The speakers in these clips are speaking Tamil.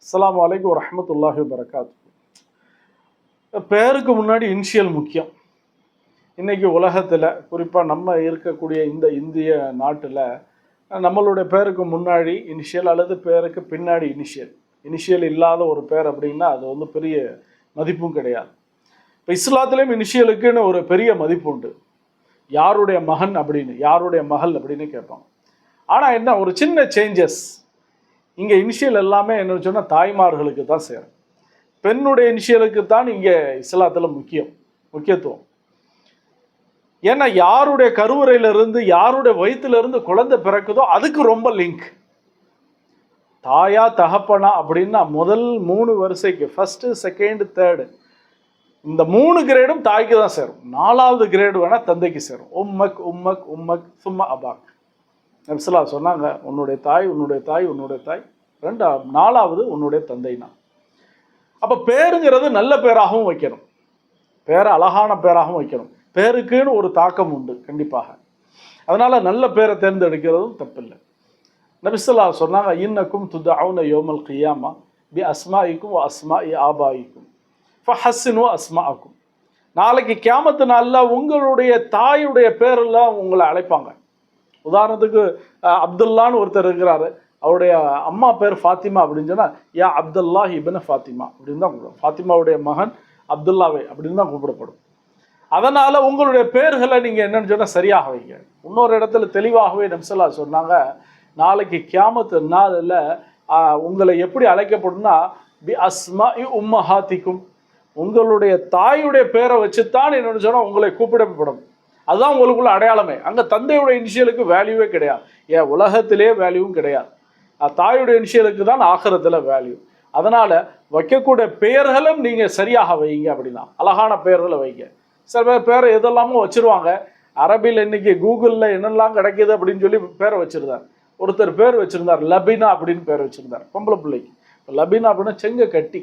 அஸ்ஸலாமு அலைக்கும் வரஹ்மத்துல்லாஹி வபரகாத்துஹு. பேருக்கு முன்னாடி இனிஷியல் முக்கியம். இன்னைக்கு உலகத்தில் குறிப்பாக நம்ம இருக்கக்கூடிய இந்த இந்திய நாட்டில் நம்மளுடைய பேருக்கு முன்னாடி இனிஷியல் அல்லது பேருக்கு பின்னாடி இனிஷியல் இல்லாத ஒரு பேர் அப்படின்னா அது வந்து பெரிய மதிப்பும் கிடையாது. இப்போ இஸ்லாத்துலேயும் இனிஷியலுக்குன்னு ஒரு பெரிய மதிப்பு உண்டு. யாருடைய மகன் அப்படின்னு, யாருடைய மகள் அப்படின்னு கேட்பாங்க. ஆனால் என்ன ஒரு சின்ன சேஞ்சஸ், இங்கே இனிஷியல் எல்லாமே என்னன்னு சொன்னால் தாய்மார்களுக்கு தான் சேரும். பெண்ணுடைய இனிஷியலுக்கு தான் இங்கே இஸ்லாத்தில் முக்கியத்துவம். ஏன்னா யாருடைய கருவறையிலிருந்து யாருடைய வயிற்றிலிருந்து குழந்தை பிறக்குதோ அதுக்கு ரொம்ப லிங்க். தாயா தகப்பனா அப்படின்னா முதல் 3 வரிசைக்கு ஃபர்ஸ்ட், செகண்ட், தேர்டு இந்த 3 கிரேடும் தாய்க்கு தான் சேரும். 4வது கிரேடு வேணால் தந்தைக்கு சேரும். உம்மக் உம்மக் உம்மக் சும்மா அபாக். நபிஸல்லா சொன்னாங்க, உன்னுடைய தாய் உன்னுடைய தாய் உன்னுடைய தாய், 4வது உன்னுடைய தந்தைனா. அப்போ பேருங்கிறது நல்ல பேராகவும் வைக்கணும், பேரை அழகான பேராகவும் வைக்கணும். பேருக்குன்னு ஒரு தாக்கம் உண்டு கண்டிப்பாக. அதனால நல்ல பேரை தேர்ந்தெடுக்கிறதும் தப்பில்லை. நபிஸல்லா சொன்னாங்க, இன்னக்கும் துதஊன யௌமல் கியாமா பி அஸ்மாஇக்கும் வ அஸ்மாஇ ஆபாயிக்கும் ஃபஹஸ்ஸினு அஸ்மாஅக்கும். நாளைக்கு கியாமத்து நாளில் உங்களுடைய தாயுடைய பேரெல்லாம் உங்களை அழைப்பாங்க. உதாரணத்துக்கு அப்துல்லான்னு ஒருத்தர் இருக்கிறாரு, அவருடைய அம்மா பேர் ஃபாத்திமா அப்படின்னு சொன்னால் யா அப்துல்லாஹ் இப்னு ஃபாத்திமா அப்படின்னு தான் கூப்பிடும். ஃபாத்திமாவுடைய மகன் அப்துல்லாவே அப்படின்னு தான் கூப்பிடப்படும். அதனால் உங்களுடைய பேர்களை நீங்கள் என்னன்னு சொன்னால் சரியாக வைங்க. இன்னொரு இடத்துல தெளிவாகவே நபிஸல்லா சொன்னாங்க, நாளைக்கு கியாமத்து நாளில் உங்களை எப்படி அழைக்கப்படும்னா பி அஸ்மாஇ உம்மஹாத்திக்கும், உங்களுடைய தாயுடைய பேரை வச்சுத்தான் என்னன்னு சொன்னால் உங்களை கூப்பிடப்படும். அதுதான் உங்களுக்குள்ள அடையாளமே. அங்கே தந்தையுடைய இனிஷியலுக்கு வேல்யூவே கிடையாது. ஏன் உலகத்திலே வேல்யூவும் கிடையாது. தாயுடைய இனிஷியலுக்கு தான் ஆகிரத்தில் வேல்யூ. அதனால் வைக்கக்கூடிய பெயர்களும் நீங்கள் சரியாக வைங்க. அப்படின்னா அழகான பெயர்களை வைங்க. சில பேர் எதெல்லாமோ வச்சுருவாங்க. அரபியில் இன்னைக்கு கூகுளில் என்னெல்லாம் கிடைக்கிது அப்படின்னு சொல்லி பேரை வச்சுருந்தார். ஒருத்தர் பேர் வச்சுருந்தார் லபினா அப்படின்னு பேர் வச்சுருந்தார் பொம்பளை பிள்ளைக்கு. லபினா அப்படின்னா செங்கக்கட்டி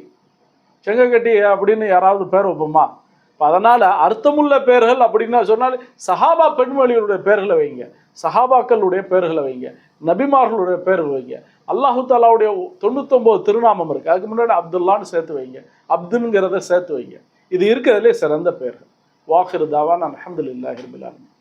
அப்படின்னு யாராவது பேர் வைப்போமா? இப்போ அதனால் அர்த்தமுள்ள பேர்கள் அப்படின்னா சொன்னால் சஹாபா பெண்மொழிகளுடைய பேர்களை வைங்க, சஹாபாக்களுடைய பேர்களை வைங்க, நபிமார்களுடைய பேர்கள் வைங்க. அல்லாஹு தாலாவுடைய 99 திருநாமம் இருக்குது, அதுக்கு முன்னாடி அப்துல்லான்னு சேர்த்து வைங்க, அப்துங்கிறத சேர்த்து வைங்க. இது இருக்கிறதுலே சிறந்த பேர்கள். வாஹிர் தாவான் அல்ஹம்துலில்லாஹி ரப்பில் ஆலமீன்.